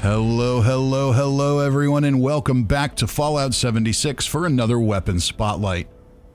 Hello everyone, and welcome back to Fallout 76 for another weapon spotlight.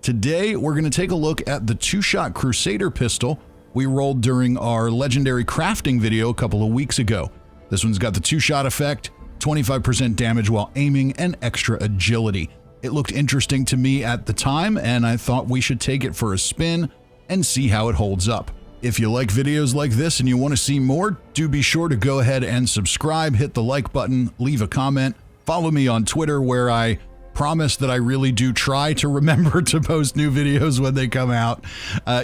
Today we're going to take a look at the two-shot Crusader pistol we rolled during our legendary crafting video a couple of weeks ago. This one's got the two-shot effect, 25% damage while aiming, and extra agility. It looked interesting to me at the time, and I thought we should take it for a spin and see how it holds up. If you like videos like this and you want to see more, do be sure to go ahead and subscribe, hit the like button, leave a comment, follow me on Twitter where I promise that I really do try to remember to post new videos when they come out.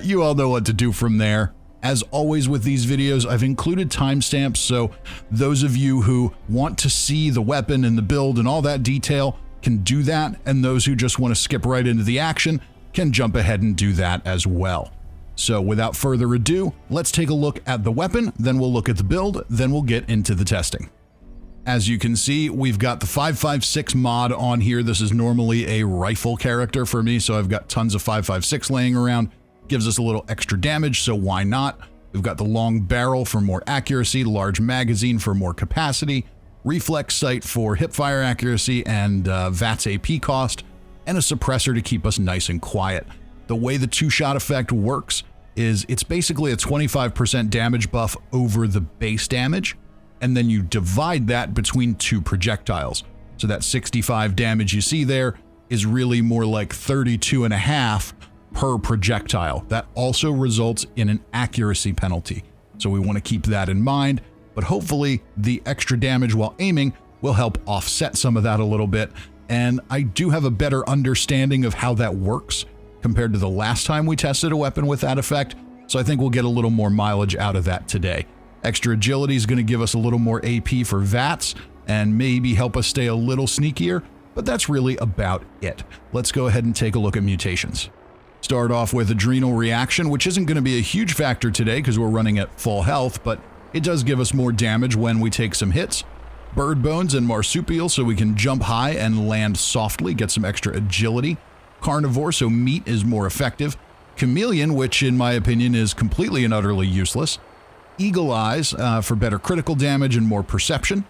You all know what to do from there. As always with these videos, I've included timestamps, so those of you who want to see the weapon and the build and all that detail can do that, and those who just want to skip right into the action can jump ahead and do that as well. So without further ado, let's take a look at the weapon, then we'll look at the build, then we'll get into the testing. As you can see, we've got the 5.56 mod on here. This is normally a rifle character for me, so I've got tons of 5.56 laying around. Gives us a little extra damage, so why not? We've got the long barrel for more accuracy, large magazine for more capacity, reflex sight for hipfire accuracy and VATS AP cost, and a suppressor to keep us nice and quiet. The way the two-shot effect works is it's basically a 25% damage buff over the base damage, and then you divide that between two projectiles. So that 65 damage you see there is really more like 32.5 per projectile. That also results in an accuracy penalty. So we want to keep that in mind, but hopefully the extra damage while aiming will help offset some of that a little bit. And I do have a better understanding of how that works compared to the last time we tested a weapon with that effect, so I think we'll get a little more mileage out of that today. Extra agility is going to give us a little more AP for VATS and maybe help us stay a little sneakier, but that's really about it. Let's go ahead and take a look at mutations. Start off with adrenal reaction, which isn't going to be a huge factor today because we're running at full health, but it does give us more damage when we take some hits. Bird bones and marsupial, so we can jump high and land softly, get some extra agility. Carnivore, so meat is more effective. Chameleon, which in my opinion is completely and utterly useless. Eagle eyes for better critical damage and more perception.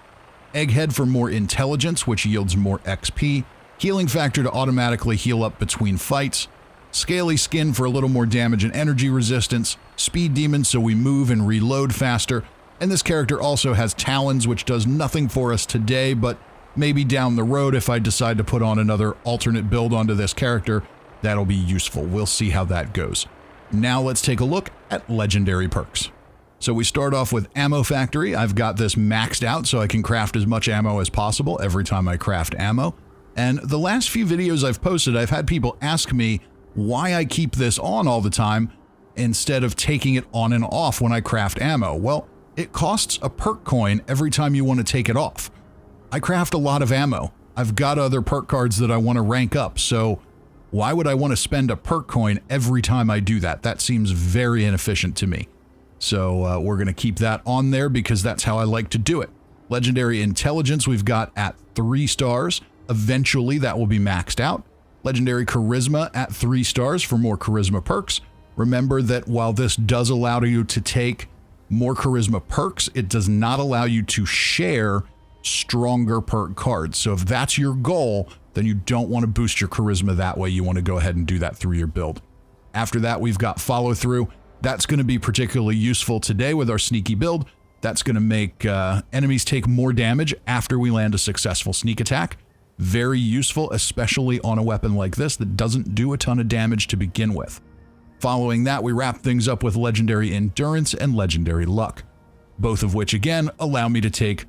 Egghead for more intelligence, which yields more XP. Healing factor to automatically heal up between fights. Scaly skin for a little more damage and energy resistance. Speed demon, so we move and reload faster. And this character also has talons, which does nothing for us today, but maybe down the road, if I decide to put on another alternate build onto this character, that'll be useful. We'll see how that goes. Now let's take a look at legendary perks. So we start off with Ammo Factory. I've got this maxed out so I can craft as much ammo as possible every time I craft ammo. And the last few videos I've posted, I've had people ask me why I keep this on all the time instead of taking it on and off when I craft ammo. Well, it costs a perk coin every time you want to take it off. I craft a lot of ammo. I've got other perk cards that I want to rank up, so why would I want to spend a perk coin every time I do that? That seems very inefficient to me. So we're going to keep that on there because that's how I like to do it. Legendary Intelligence we've got at 3 stars. Eventually that will be maxed out. Legendary Charisma at 3 stars for more Charisma perks. Remember that while this does allow you to take more Charisma perks, it does not allow you to share stronger perk cards. So if that's your goal, then you don't want to boost your charisma that way. You want to go ahead and do that through your build. After that, we've got follow through. That's going to be particularly useful today with our sneaky build. That's going to make enemies take more damage after we land a successful sneak attack. Very useful, especially on a weapon like this that doesn't do a ton of damage to begin with. Following that, we wrap things up with legendary endurance and legendary luck, both of which again allow me to take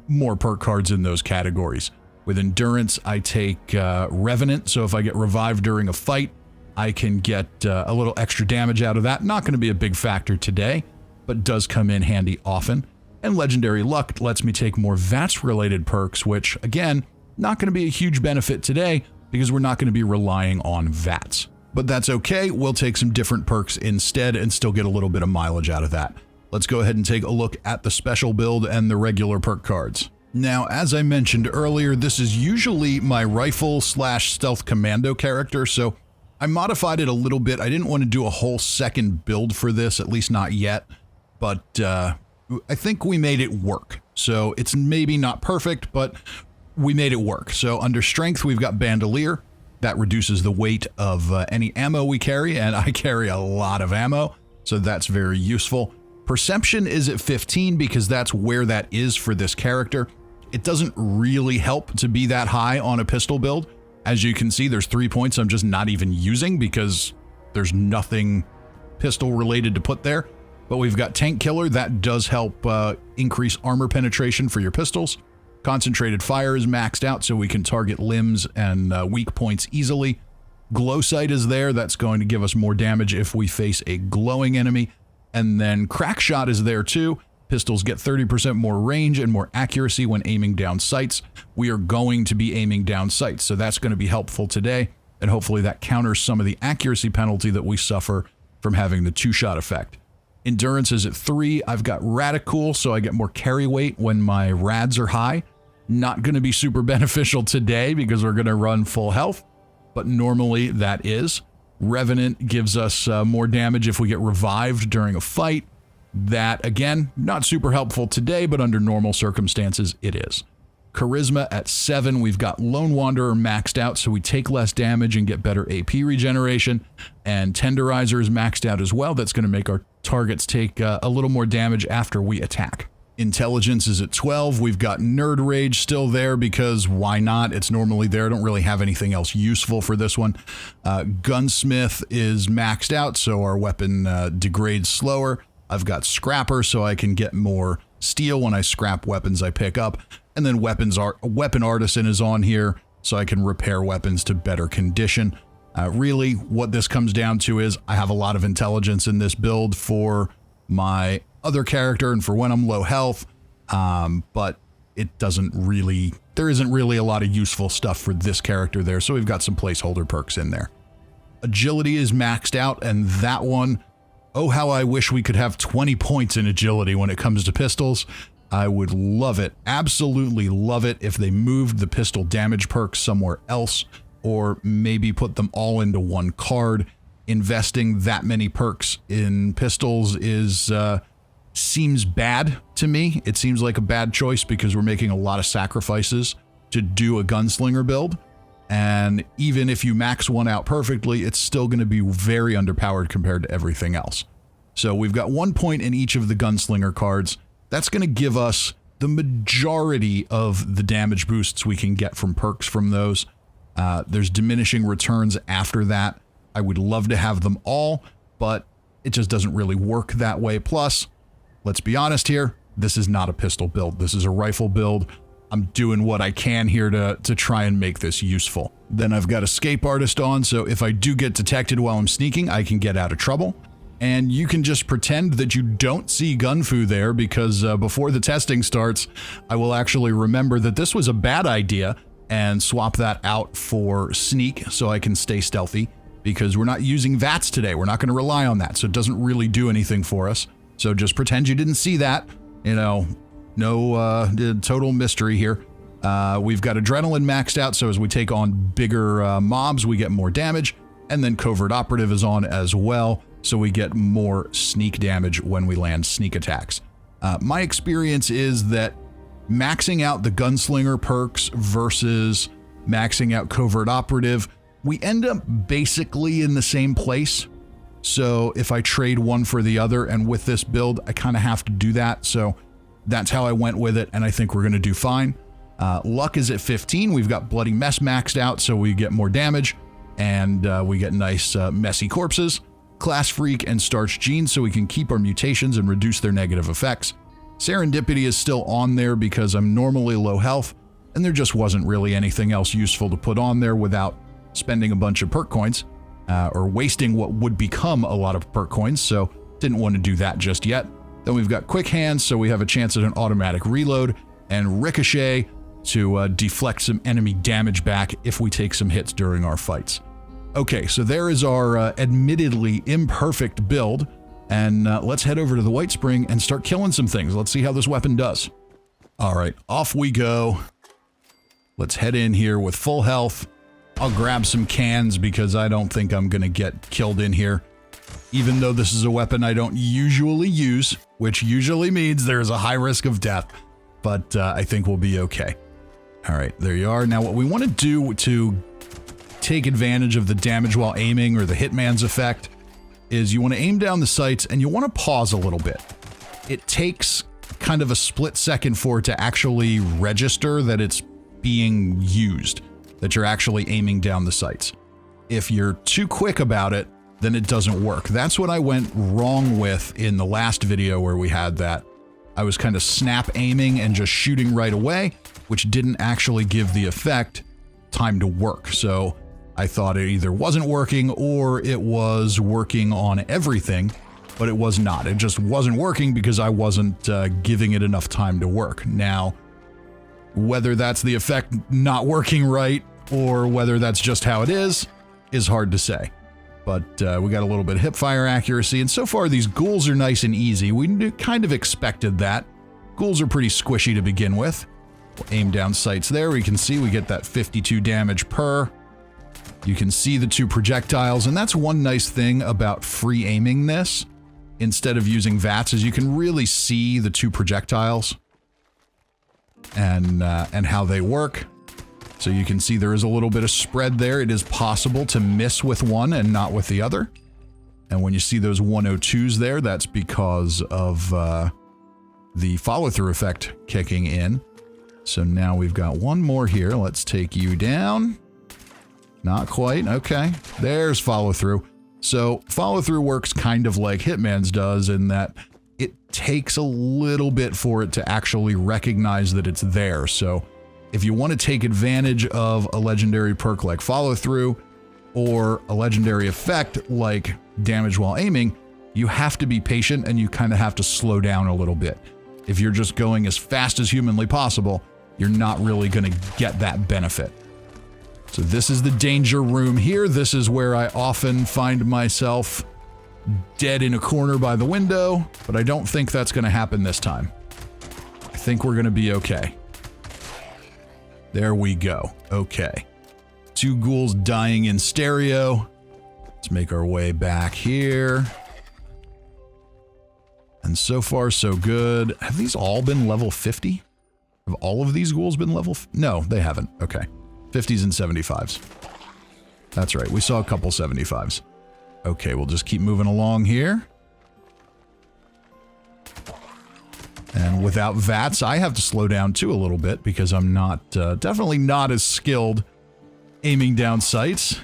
more perk cards in those categories. With endurance, I take Revenant, so if I get revived during a fight, I can get a little extra damage out of that. Not going to be a big factor today, but does come in handy often. And legendary luck lets me take more VATS-related perks, which, again, not going to be a huge benefit today because we're not going to be relying on VATS. But that's okay, we'll take some different perks instead and still get a little bit of mileage out of that. Let's go ahead and take a look at the special build and the regular perk cards. Now, as I mentioned earlier, this is usually my rifle/stealth commando character, so I modified it a little bit. I didn't want to do a whole second build for this, at least not yet, but I think we made it work. So it's maybe not perfect, but we made it work. So under strength, we've got Bandolier. That reduces the weight of any ammo we carry, and I carry a lot of ammo, so that's very useful. Perception is at 15 because that's where that is for this character. It doesn't really help to be that high on a pistol build. As you can see, there's 3 points I'm just not even using because there's nothing pistol related to put there. But we've got Tank Killer. That does help increase armor penetration for your pistols. Concentrated Fire is maxed out so we can target limbs and weak points easily. Glow Sight is there. That's going to give us more damage if we face a glowing enemy. And then Crack Shot is there too. Pistols get 30% more range and more accuracy when aiming down sights. We are going to be aiming down sights, so that's going to be helpful today. And hopefully that counters some of the accuracy penalty that we suffer from having the 2-shot effect. Endurance is at 3. I've got Radical, so I get more carry weight when my rads are high. Not going to be super beneficial today because we're going to run full health, but normally that is. Revenant gives us more damage if we get revived during a fight. That, again, not super helpful today, but under normal circumstances, it is. Charisma at 7. We've got Lone Wanderer maxed out, so we take less damage and get better AP regeneration. And Tenderizer is maxed out as well. That's going to make our targets take a little more damage after we attack. Intelligence is at 12. We've got Nerd Rage still there because why not? It's normally there. I don't really have anything else useful for this one. Gunsmith is maxed out, so our weapon degrades slower. I've got Scrapper, so I can get more steel when I scrap weapons I pick up. And then Weapon Artisan is on here, so I can repair weapons to better condition. Really, what this comes down to is I have a lot of intelligence in this build for my other character and for when I'm low health, but it doesn't really, there isn't really a lot of useful stuff for this character there, so we've got some placeholder perks in there. Agility is maxed out, and that one, oh how I wish we could have 20 points in agility when it comes to pistols. I would love it, absolutely love it, if they moved the pistol damage perks somewhere else, or maybe put them all into one card. Investing that many perks in pistols is seems bad to me. It seems like a bad choice because we're making a lot of sacrifices to do a gunslinger build. And even if you max one out perfectly, it's still going to be very underpowered compared to everything else. So we've got 1 point in each of the gunslinger cards. That's going to give us the majority of the damage boosts we can get from perks from those. There's diminishing returns after that. I would love to have them all, but it just doesn't really work that way. Plus, let's be honest here, this is not a pistol build. This is a rifle build. I'm doing what I can here to try and make this useful. Then I've got Escape Artist on, so if I do get detected while I'm sneaking, I can get out of trouble. And you can just pretend that you don't see Gunfu there because before the testing starts, I will actually remember that this was a bad idea and swap that out for Sneak so I can stay stealthy. Because we're not using VATS today. We're not going to rely on that, so it doesn't really do anything for us. So just pretend you didn't see that. You know, no total mystery here. We've got Adrenaline maxed out, so as we take on bigger mobs, we get more damage. And then Covert Operative is on as well, so we get more sneak damage when we land sneak attacks. My experience is that maxing out the Gunslinger perks versus maxing out Covert Operative, we end up basically in the same place. So if I trade one for the other, and with this build, I kind of have to do that. So that's how I went with it, and I think we're going to do fine. Luck is at 15. We've got Bloody Mess maxed out, so we get more damage, and we get nice messy corpses. Class Freak and Starch Genes, so we can keep our mutations and reduce their negative effects. Serendipity is still on there because I'm normally low health, and there just wasn't really anything else useful to put on there without spending a bunch of perk coins or wasting what would become a lot of perk coins, so didn't want to do that just yet. Then we've got Quick Hands, so we have a chance at an automatic reload, and Ricochet to deflect some enemy damage back if we take some hits during our fights. Okay, so there is our admittedly imperfect build, and let's head over to the Whitespring and start killing some things. Let's see how this weapon does. All right, off we go. Let's head in here with full health. I'll grab some cans because I don't think I'm going to get killed in here. Even though this is a weapon I don't usually use, which usually means there's a high risk of death. but I think we'll be okay. All right, there you are. Now what we want to do to take advantage of the damage while aiming, or the Hitman's effect, is you want to aim down the sights and you want to pause a little bit. It takes kind of a split second for it to actually register that it's being used, that you're actually aiming down the sights. If you're too quick about it, then it doesn't work. That's what I went wrong with in the last video where we had that. I was kind of snap aiming and just shooting right away, which didn't actually give the effect time to work. So I thought it either wasn't working or it was working on everything, but it was not. It just wasn't working because I wasn't giving it enough time to work. Now, whether that's the effect not working right or whether that's just how it is hard to say. But we got a little bit of hipfire accuracy, and so far these ghouls are nice and easy. We kind of expected that. Ghouls are pretty squishy to begin with. We'll aim down sights there. We can see we get that 52 damage per. You can see the two projectiles, and that's one nice thing about free aiming this instead of using VATS, is you can really see the two projectiles and how they work. So you can see there is a little bit of spread there. It is possible to miss with one and not with the other. And when you see those 102s there, that's because of the follow-through effect kicking in. So now we've got one more here. Let's take you down. Not quite. Okay. There's follow-through. So follow-through works kind of like Hitman's does in that it takes a little bit for it to actually recognize that it's there. So if you want to take advantage of a legendary perk like follow-through or a legendary effect like damage while aiming, you have to be patient and you kind of have to slow down a little bit. If you're just going as fast as humanly possible, you're not really going to get that benefit. So this is the danger room here. This is where I often find myself dead in a corner by the window, but I don't think that's going to happen this time. I think we're going to be okay. There we go. Okay. Two ghouls dying in stereo. Let's make our way back here. And so far, so good. Have these all been level 50? Have all of these ghouls been level... No, they haven't. Okay. 50s and 75s. That's right. We saw a couple 75s. Okay, we'll just keep moving along here. And without VATS, I have to slow down too a little bit because I'm not, definitely not as skilled aiming down sights.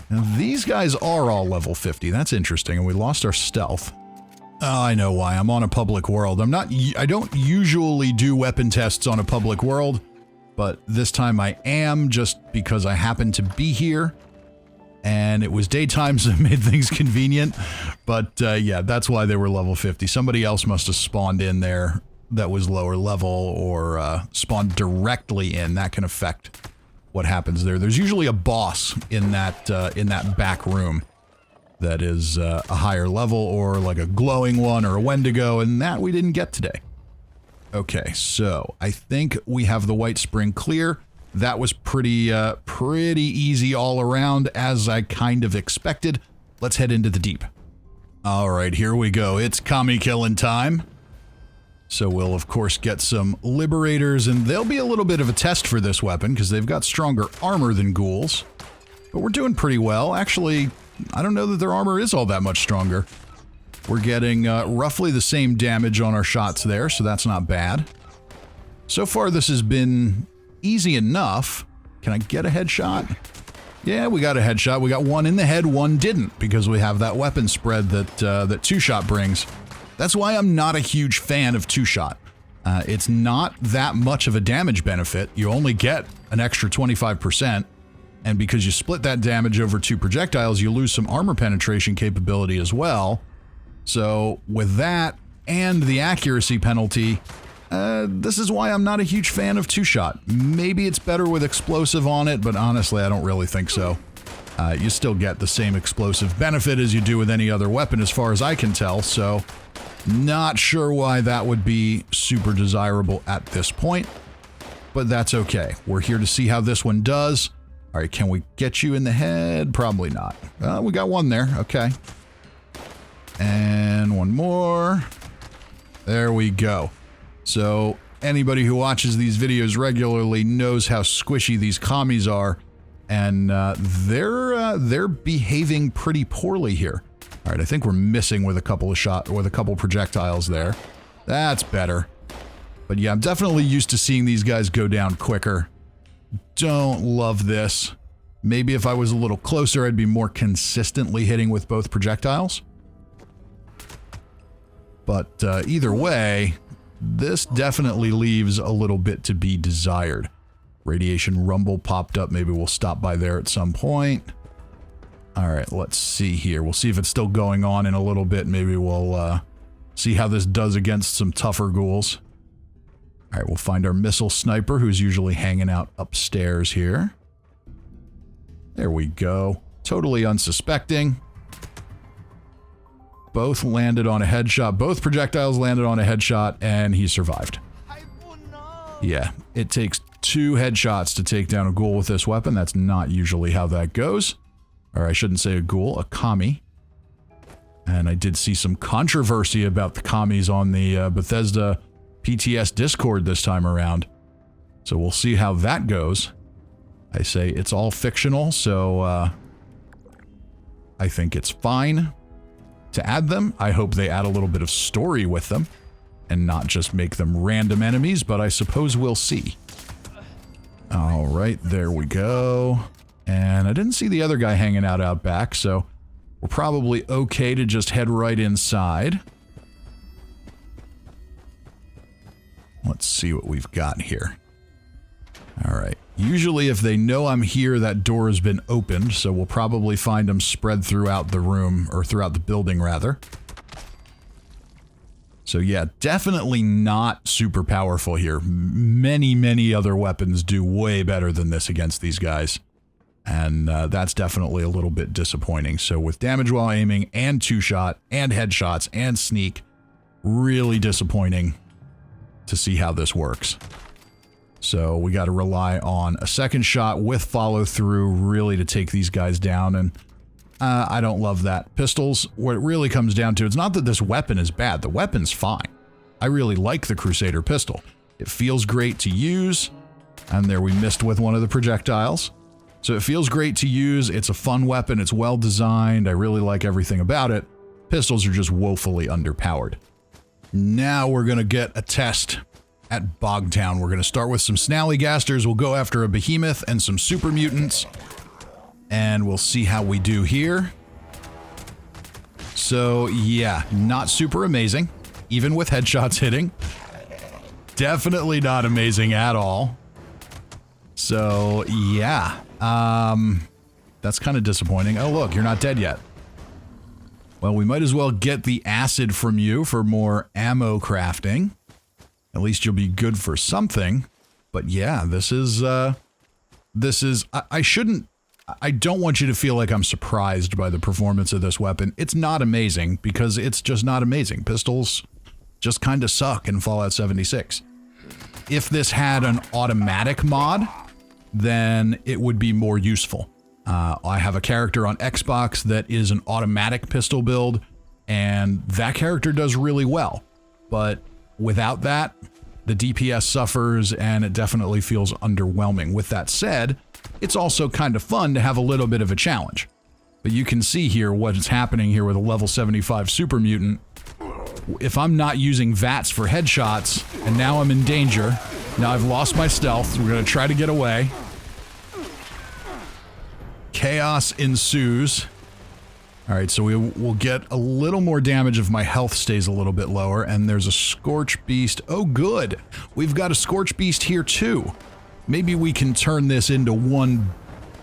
Now these guys are all level 50. That's interesting. And we lost our stealth. Oh, I know why. I'm on a public world. I don't usually do weapon tests on a public world, but this time I am, just because I happen to be here. And it was daytime, so it made things convenient. But yeah, that's why they were level 50. Somebody else must have spawned in there that was lower level, or spawned directly in. That can affect what happens there. There's usually a boss in that back room that is a higher level, or like a glowing one or a Wendigo, and that we didn't get today. Okay, so I think we have the Whitespring clear. That was pretty easy all around, as I kind of expected. Let's head into the deep. All right, here we go. It's Kami killing time. So we'll, of course, get some Liberators, and they'll be a little bit of a test for this weapon, because they've got stronger armor than Ghouls. But we're doing pretty well. Actually, I don't know that their armor is all that much stronger. We're getting roughly the same damage on our shots there, so that's not bad. So far, this has been easy enough. Can I get a headshot? Yeah, we got a headshot. We got one in the head, one didn't, because we have that weapon spread that two-shot brings. That's why I'm not a huge fan of two-shot. It's not that much of a damage benefit. You only get an extra 25%, and because you split that damage over two projectiles, you lose some armor penetration capability as well. So with that and the accuracy penalty, this is why I'm not a huge fan of two-shot. Maybe it's better with explosive on it, but honestly, I don't really think so. You still get the same explosive benefit as you do with any other weapon, as far as I can tell, so not sure why that would be super desirable at this point, but that's okay. We're here to see how this one does. All right, can we get you in the head? Probably not. We got one there. Okay. And one more. There we go. So anybody who watches these videos regularly knows how squishy these commies are, and they're behaving pretty poorly here. All right, I think we're missing with a couple of projectiles there. That's better. But yeah, I'm definitely used to seeing these guys go down quicker. Don't love this. Maybe if I was a little closer, I'd be more consistently hitting with both projectiles. But either way, this definitely leaves a little bit to be desired. Radiation rumble popped up. Maybe we'll stop by there at some point. All right, let's see here. We'll see if it's still going on in a little bit. Maybe we'll see how this does against some tougher ghouls. All right, we'll find our missile sniper, who's usually hanging out upstairs here. There we go. Totally unsuspecting. Both landed on a headshot. Both projectiles landed on a headshot, and he survived. Yeah, it takes 2 headshots to take down a ghoul with this weapon. That's not usually how that goes. Or I shouldn't say a ghoul, a commie. And I did see some controversy about the commies on the Bethesda PTS Discord this time around. So we'll see how that goes. I say it's all fictional, so I think it's fine to add them. I hope they add a little bit of story with them and not just make them random enemies, but I suppose we'll see. All right, there we go. And I didn't see the other guy hanging out back, so we're probably okay to just head right inside. Let's see what we've got here. All right. Usually if they know I'm here, that door has been opened, so we'll probably find them spread throughout the room, or throughout the building, rather. So yeah, definitely not super powerful here. Many other weapons do way better than this against these guys. And that's definitely a little bit disappointing. So with damage while aiming, and 2-shot, and headshots, and sneak, really disappointing to see how this works. So we got to rely on a second shot with follow through really to take these guys down, and I don't love that. Pistols, what it really comes down to, it's not that this weapon is bad. The weapon's fine. I really like the Crusader pistol. It feels great to use, and there we missed with one of the projectiles. So it feels great to use. It's a fun weapon. It's well designed. I really like everything about it. Pistols are just woefully underpowered. Now we're going to get a test at Bogtown. We're going to start with some Snallygasters. We'll go after a Behemoth and some Super Mutants. And we'll see how we do here. So, yeah, not super amazing. Even with headshots hitting. Definitely not amazing at all. So, yeah. That's kind of disappointing. Oh, look, you're not dead yet. Well, we might as well get the acid from you for more ammo crafting. At least you'll be good for something. But yeah, I don't want you to feel like I'm surprised by the performance of this weapon. It's not amazing because it's just not amazing. Pistols just kind of suck in Fallout 76. If this had an automatic mod, then it would be more useful. I have a character on Xbox that is an automatic pistol build, and that character does really well. But without that, the DPS suffers, and it definitely feels underwhelming. With that said, it's also kind of fun to have a little bit of a challenge. But you can see here what is happening here with a level 75 Super Mutant. If I'm not using VATS for headshots, and now I'm in danger, now I've lost my stealth, we're going to try to get away. Chaos ensues. Alright, so we will get a little more damage if my health stays a little bit lower, and there's a Scorchbeast. Oh good! We've got a Scorchbeast here too. Maybe we can turn this into one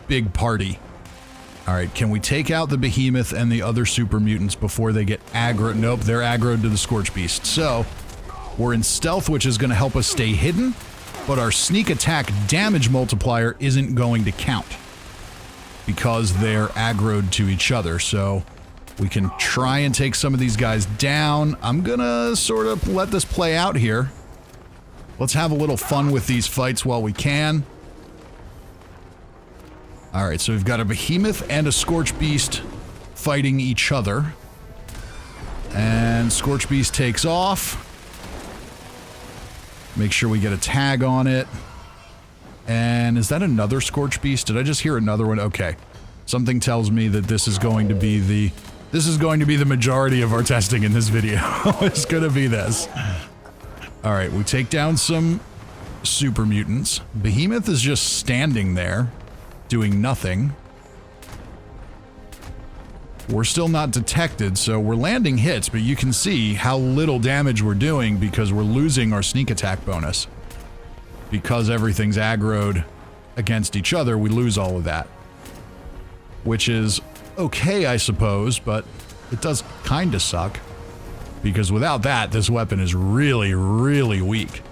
big party. Alright, can we take out the Behemoth and the other Super Mutants before they get aggro? Nope, they're aggroed to the Scorchbeast. So, we're in stealth, which is going to help us stay hidden, but our sneak attack damage multiplier isn't going to count because they're aggroed to each other. So, we can try and take some of these guys down. I'm gonna sort of let this play out here. Let's have a little fun with these fights while we can. Alright, so we've got a Behemoth and a Scorchbeast fighting each other. And Scorchbeast takes off. Make sure we get a tag on it. And is that another Scorchbeast? Did I just hear another one? Okay. Something tells me that this is going to be the majority of our testing in this video. It's going to be this. All right, we take down some super mutants. Behemoth is just standing there, doing nothing. We're still not detected, so we're landing hits, but you can see how little damage we're doing because we're losing our sneak attack bonus. Because everything's aggroed against each other, we lose all of that. Which is okay, I suppose, but it does kind of suck. Because without that, this weapon is really, really weak.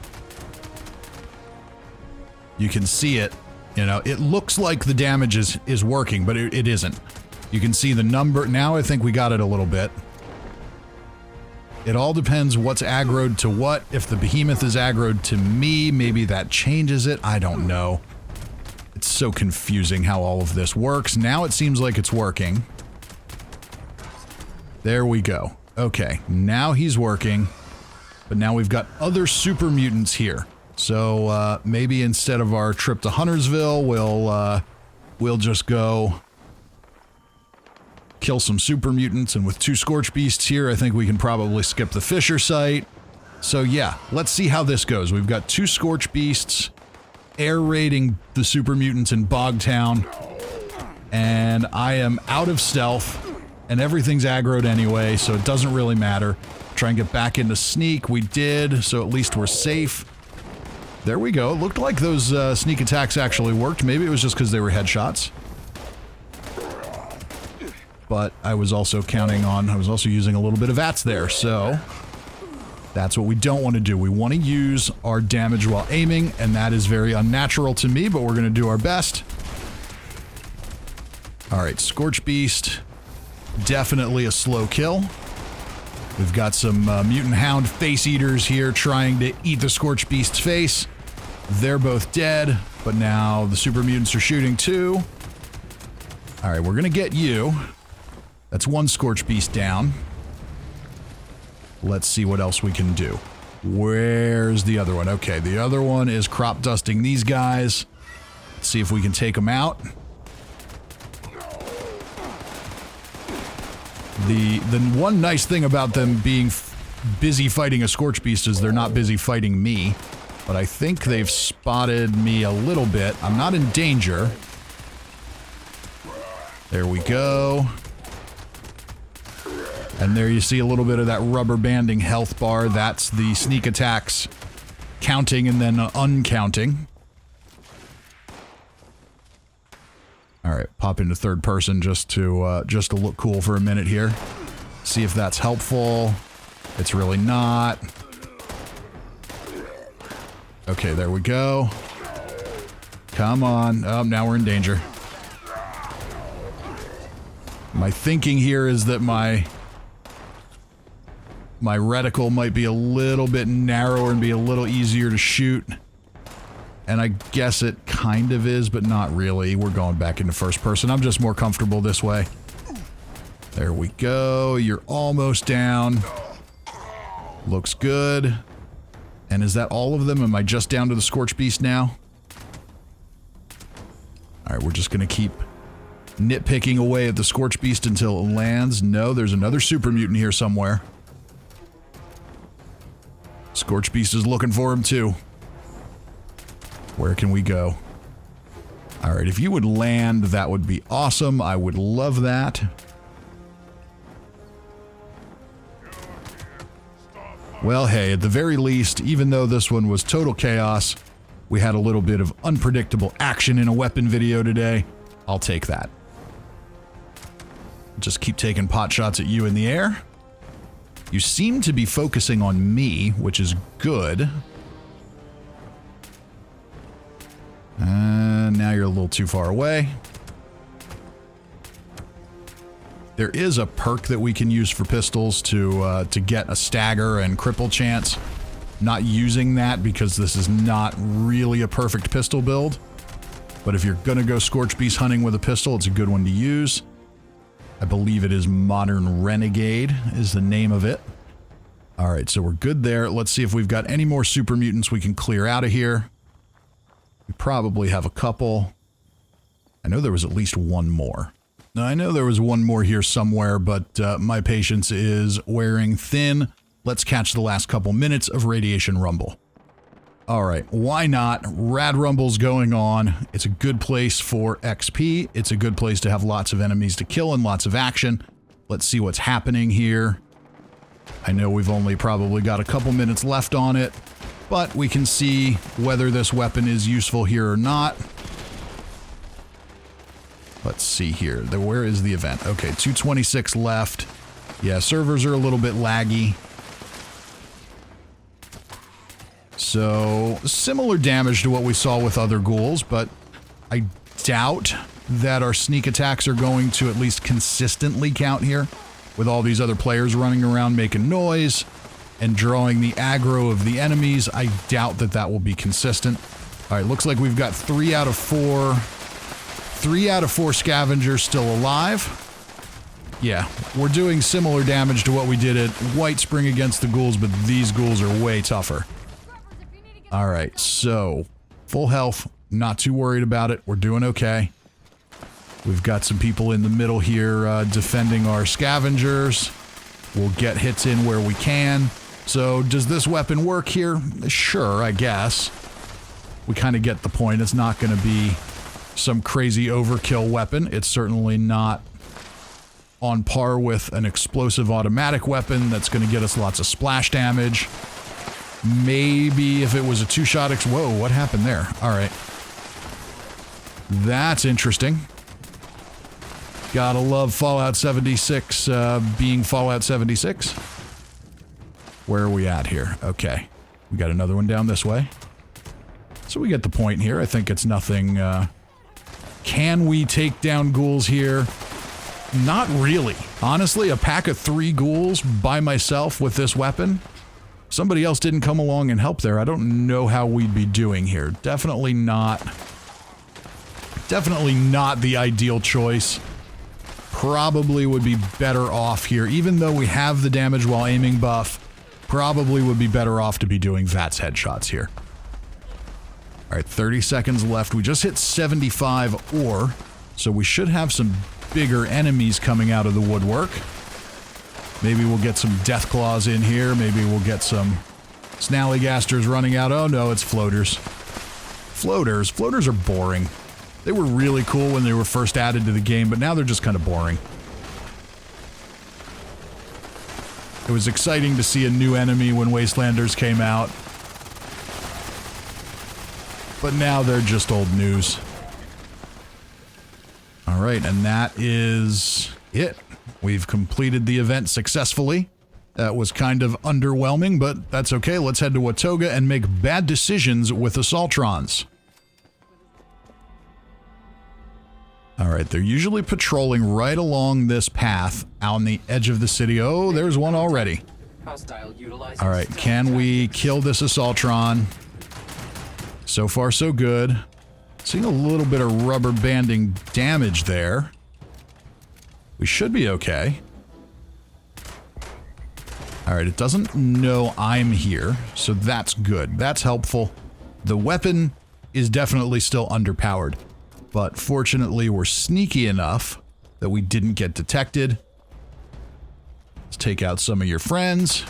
You can see it, you know, it looks like the damage is working, but it isn't. You can see the number. Now I think we got it a little bit. It all depends what's aggroed to what. If the Behemoth is aggroed to me, maybe that changes it. I don't know. It's so confusing how all of this works. Now it seems like it's working. There we go. Okay, now he's working. But now we've got other super mutants here. So maybe instead of our trip to Huntersville, we'll just go kill some super mutants, and with 2 Scorchbeasts here, I think we can probably skip the Fisher site. So yeah, let's see how this goes. We've got 2 Scorchbeasts air raiding the super mutants in Bogtown, and I am out of stealth, and everything's aggroed anyway, so it doesn't really matter. Try and get back into sneak. We did, so at least we're safe. There we go. It looked like those sneak attacks actually worked. Maybe it was just because they were headshots. But I was also using a little bit of VATS there, so that's what we don't want to do. We want to use our damage while aiming, and that is very unnatural to me, but we're going to do our best. Alright, Scorchbeast. Definitely a slow kill. We've got some Mutant Hound Face Eaters here trying to eat the Scorchbeast's face. They're both dead, but now the super mutants are shooting too. Alright, we're going to get you. That's 1 Scorchbeast down. Let's see what else we can do. Where's the other one? Okay, the other one is crop dusting these guys. Let's see if we can take them out. The one nice thing about them being busy fighting a Scorchbeast is they're not busy fighting me. But I think they've spotted me a little bit. I'm not in danger. There we go. And there you see a little bit of that rubber banding health bar. That's the sneak attacks counting and then uncounting. Alright, pop into third person just to look cool for a minute here. See if that's helpful. It's really not. Okay, there we go. Come on. Oh, now we're in danger. My thinking here is that my reticle might be a little bit narrower and be a little easier to shoot. And I guess it kind of is, but not really. We're going back into first person. I'm just more comfortable this way. There we go. You're almost down. Looks good. And is that all of them? Am I just down to the Scorchbeast now? Alright, we're just gonna keep nitpicking away at the Scorchbeast until it lands. No, there's another super mutant here somewhere. Scorchbeast is looking for him too. Where can we go? Alright, if you would land, that would be awesome. I would love that. Well, hey, at the very least, even though this one was total chaos, we had a little bit of unpredictable action in a weapon video today. I'll take that. Just keep taking pot shots at you in the air. You seem to be focusing on me, which is good. Now you're a little too far away. There is a perk that we can use for pistols to get a stagger and cripple chance. Not using that because this is not really a perfect pistol build. But if you're gonna go Scorchbeast hunting with a pistol, it's a good one to use. I believe it is Modern Renegade is the name of it. All right, so we're good there. Let's see if we've got any more super mutants we can clear out of here. We probably have a couple. I know there was at least one more. Now, I know there was one more here somewhere, but my patience is wearing thin. Let's catch the last couple minutes of Radiation Rumble. All right, why not? Rad Rumble's going on. It's a good place for XP. It's a good place to have lots of enemies to kill and lots of action. Let's see what's happening here. I know we've only probably got a couple minutes left on it, but we can see whether this weapon is useful here or not. Let's see here. Where is the event? Okay, 226 left. Yeah, servers are a little bit laggy. So, similar damage to what we saw with other ghouls, but I doubt that our sneak attacks are going to at least consistently count here, with all these other players running around making noise and drawing the aggro of the enemies. I doubt that that will be consistent. All right, looks like we've got 3 out of 4 scavengers still alive. Yeah, we're doing similar damage to what we did at Whitespring against the ghouls, but these ghouls are way tougher. All right, so full health, not too worried about it. We're doing okay. We've got some people in the middle here defending our scavengers. We'll get hits in where we can. So does this weapon work here? Sure, I guess. We kind of get the point. It's not going to be some crazy overkill weapon. It's certainly not on par with an explosive automatic weapon that's going to get us lots of splash damage. Maybe if it was a two-shot whoa, what happened there? All right. That's interesting. Gotta love Fallout 76 being Fallout 76. Where are we at here? Okay. We got another one down this way. So we get the point here. I think it's nothing... Can we take down ghouls here? Not really. Honestly, a pack of 3 ghouls by myself with this weapon... Somebody else didn't come along and help there. I don't know how we'd be doing here. Definitely not the ideal choice. Probably would be better off here. Even though we have the damage while aiming buff, probably would be better off to be doing VATS headshots here. All right, 30 seconds left. We just hit 75 ore, so we should have some bigger enemies coming out of the woodwork. Maybe we'll get some Deathclaws in here. Maybe we'll get some Snallygasters running out. Oh no, it's floaters. Floaters. Floaters are boring. They were really cool when they were first added to the game, but now they're just kind of boring. It was exciting to see a new enemy when Wastelanders came out. But now they're just old news. Alright, and that is it. We've completed the event successfully. That was kind of underwhelming, but that's okay. Let's head to Watoga and make bad decisions with Assaultrons. Alright, they're usually patrolling right along this path out on the edge of the city. Oh, there's one already. Alright, can we kill this Assaultron? So far, so good. Seeing a little bit of rubber banding damage there. We should be okay. Alright, it doesn't know I'm here, so that's good. That's helpful. The weapon is definitely still underpowered, but fortunately we're sneaky enough that we didn't get detected. Let's take out some of your friends.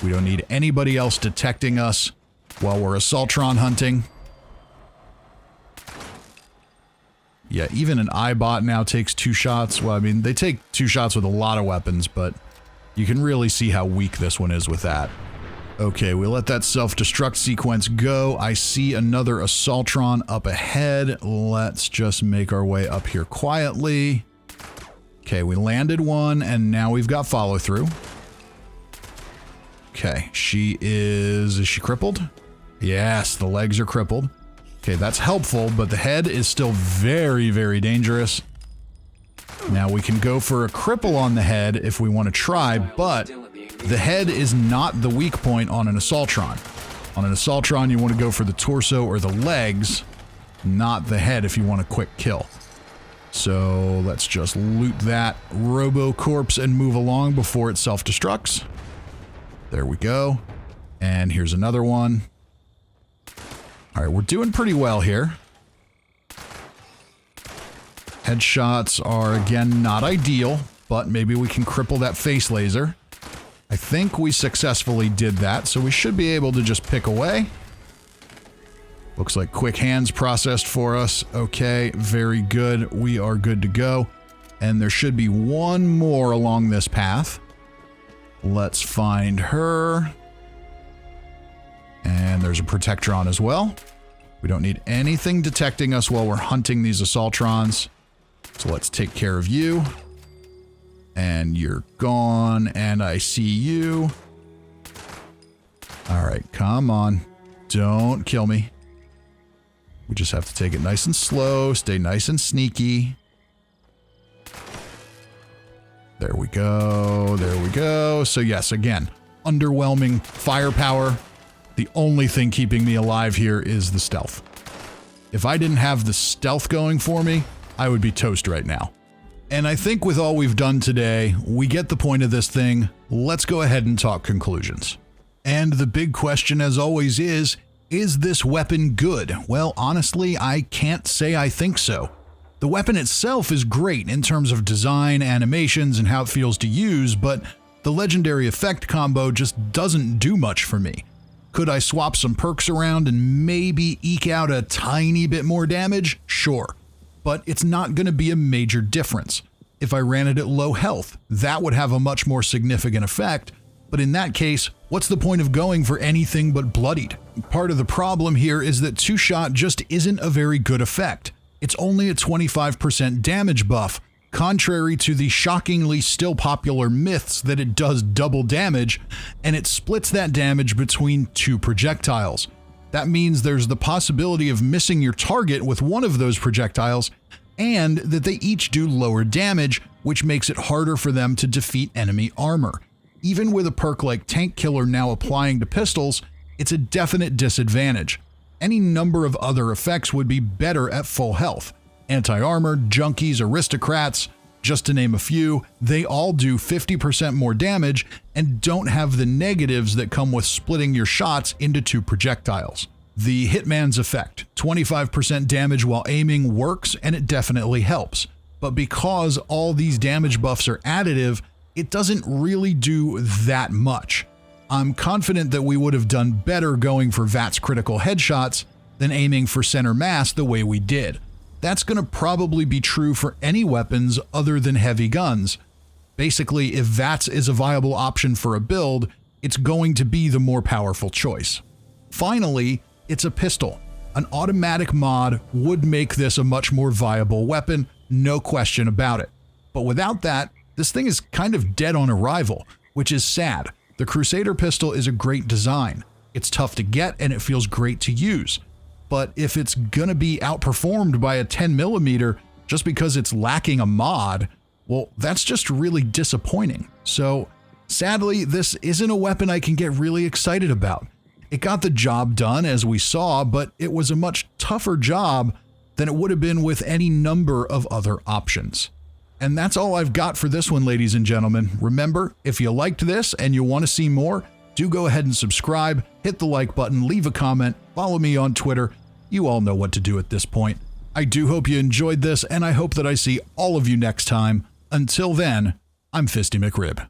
We don't need anybody else detecting us while we're Assaultron hunting. Yeah, even an iBot now takes 2 shots. Well, I mean, they take 2 shots with a lot of weapons, but you can really see how weak this one is with that. Okay, we let that self-destruct sequence go. I see another Assaultron up ahead. Let's just make our way up here quietly. Okay, we landed one, and now we've got follow-through. Okay, is she crippled? Yes, the legs are crippled. Okay, that's helpful, but the head is still very, very dangerous. Now we can go for a cripple on the head if we want to try, but the head is not the weak point on an Assaultron. On an Assaultron, you want to go for the torso or the legs, not the head if you want a quick kill. So let's just loot that Robo Corpse and move along before it self-destructs. There we go. And here's another one. All right, we're doing pretty well here. Headshots are, again, not ideal, but maybe we can cripple that face laser. I think we successfully did that, so we should be able to just pick away. Looks like quick hands processed for us. Okay, very good. We are good to go. And there should be one more along this path. Let's find her. And there's a Protectron as well. We don't need anything detecting us while we're hunting these Assaultrons. So let's take care of you. And you're gone, and I see you. All right, come on. Don't kill me. We just have to take it nice and slow, stay nice and sneaky. There we go, there we go. So yes, again, underwhelming firepower. The only thing keeping me alive here is the stealth. If I didn't have the stealth going for me, I would be toast right now. And I think with all we've done today, we get the point of this thing. Let's go ahead and talk conclusions. And the big question, as always, is this weapon good? Well, honestly, I can't say I think so. The weapon itself is great in terms of design, animations, and how it feels to use, but the legendary effect combo just doesn't do much for me. Could I swap some perks around and maybe eke out a tiny bit more damage? Sure. But it's not going to be a major difference. If I ran it at low health, that would have a much more significant effect, but in that case, what's the point of going for anything but bloodied? Part of the problem here is that two-shot just isn't a very good effect. It's only a 25% damage buff, contrary to the shockingly still popular myths that it does double damage, and it splits that damage between two projectiles. That means there's the possibility of missing your target with one of those projectiles, and that they each do lower damage, which makes it harder for them to defeat enemy armor. Even with a perk like Tank Killer now applying to pistols, it's a definite disadvantage. Any number of other effects would be better at full health. Anti-armor, junkies, aristocrats, just to name a few, they all do 50% more damage and don't have the negatives that come with splitting your shots into two projectiles. The Hitman's effect, 25% damage while aiming, works, and it definitely helps. But because all these damage buffs are additive, it doesn't really do that much. I'm confident that we would have done better going for VATS critical headshots than aiming for center mass the way we did. That's going to probably be true for any weapons other than heavy guns. Basically, if VATS is a viable option for a build, it's going to be the more powerful choice. Finally, it's a pistol. An automatic mod would make this a much more viable weapon, no question about it. But without that, this thing is kind of dead on arrival, which is sad. The Crusader pistol is a great design. It's tough to get and it feels great to use. But if it's gonna be outperformed by a 10mm just because it's lacking a mod, well, that's just really disappointing. So sadly, this isn't a weapon I can get really excited about. It got the job done, as we saw, but it was a much tougher job than it would have been with any number of other options. And that's all I've got for this one, ladies and gentlemen. Remember, if you liked this and you want to see more, do go ahead and subscribe, hit the like button, leave a comment, follow me on Twitter. You all know what to do at this point. I do hope you enjoyed this, and I hope that I see all of you next time. Until then, I'm Fisty McRib.